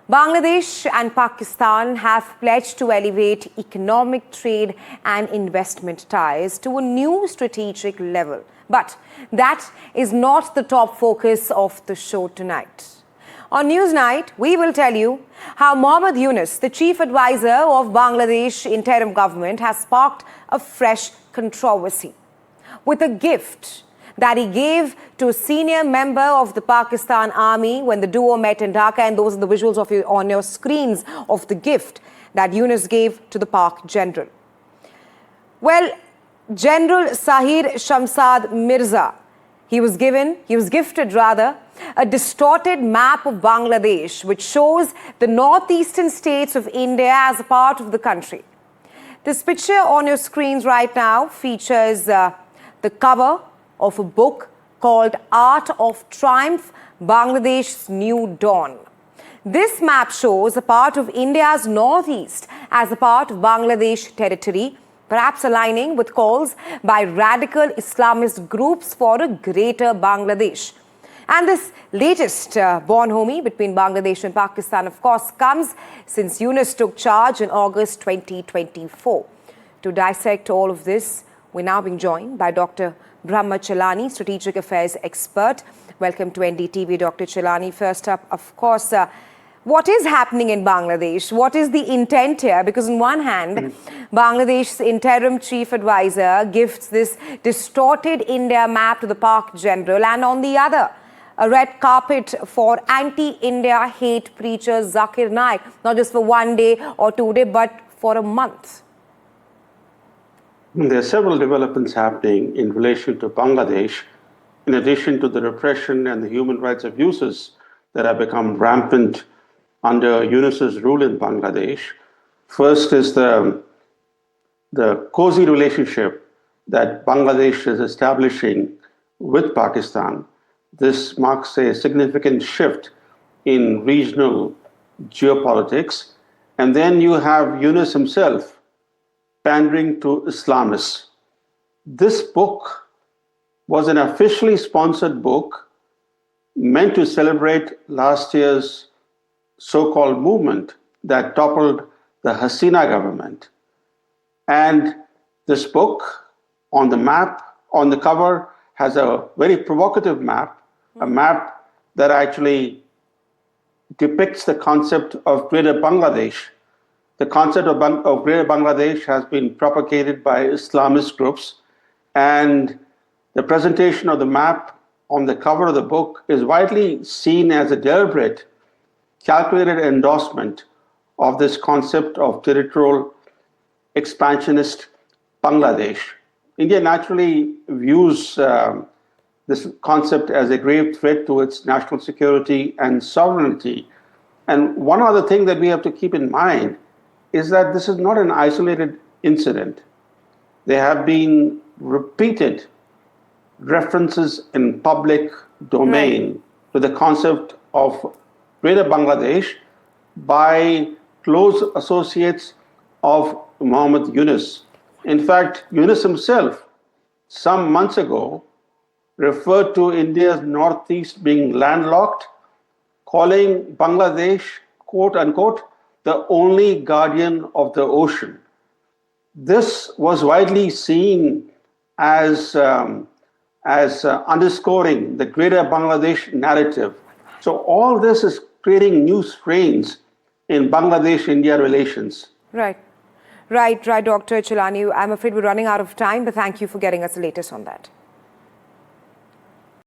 Bangladesh and Pakistan have pledged to elevate economic, trade and investment ties to a new strategic level. But that is not the top focus of the show tonight. On Newsnight, we will tell you how Mohammad Yunus, the chief advisor of Bangladesh interim government, has sparked a fresh controversy with a gift that he gave to a senior member of the Pakistan army when the duo met in Dhaka, and those are the visuals on your screens of the gift that Yunus gave to the Pak general. Well, General Sahir Shamshad Mirza, he was gifted a distorted map of Bangladesh which shows the northeastern states of India as a part of the country. This picture on your screens right now features the cover of a book called Art of Triumph, Bangladesh's New Dawn. This map shows a part of India's northeast as a part of Bangladesh territory, perhaps aligning with calls by radical Islamist groups for a greater Bangladesh. And this latest bonhomie between Bangladesh and Pakistan, of course, comes since Yunus took charge in August 2024. To dissect all of this, we're now being joined by Dr. Brahma Chelani, Strategic Affairs expert. Welcome to NDTV, Dr. Chelani. First up, of course, what is happening in Bangladesh? What is the intent here? Because on one hand, Bangladesh's interim chief advisor gifts this distorted India map to the Pak general, and on the other, a red carpet for anti-India hate preacher Zakir Naik, not just for 1 day or 2 days, but for a month. There are several developments happening in relation to Bangladesh, in addition to the repression and the human rights abuses that have become rampant under Yunus's rule in Bangladesh. First is the cozy relationship that Bangladesh is establishing with Pakistan. This marks a significant shift in regional geopolitics. And then you have Yunus himself pandering to Islamists. This book was an officially sponsored book meant to celebrate last year's so-called movement that toppled the Hasina government. And this book on the map, on the cover, has a very provocative map, a map that actually depicts the concept of Greater Bangladesh. The concept of Greater Bangladesh has been propagated by Islamist groups, and the presentation of the map on the cover of the book is widely seen as a deliberate, calculated endorsement of this concept of territorial expansionist Bangladesh. India naturally views this concept as a grave threat to its national security and sovereignty. And one other thing that we have to keep in mind is that this is not an isolated incident. There have been repeated references in public domain to the concept of Greater Bangladesh by close associates of Mohammad Yunus. In fact, Yunus himself, some months ago, referred to India's northeast being landlocked, calling Bangladesh, quote unquote, the only guardian of the ocean. This was widely seen as underscoring the Greater Bangladesh narrative. So all this is creating new strains in Bangladesh-India relations. Right, Dr. Chelani. I'm afraid we're running out of time, but thank you for getting us the latest on that.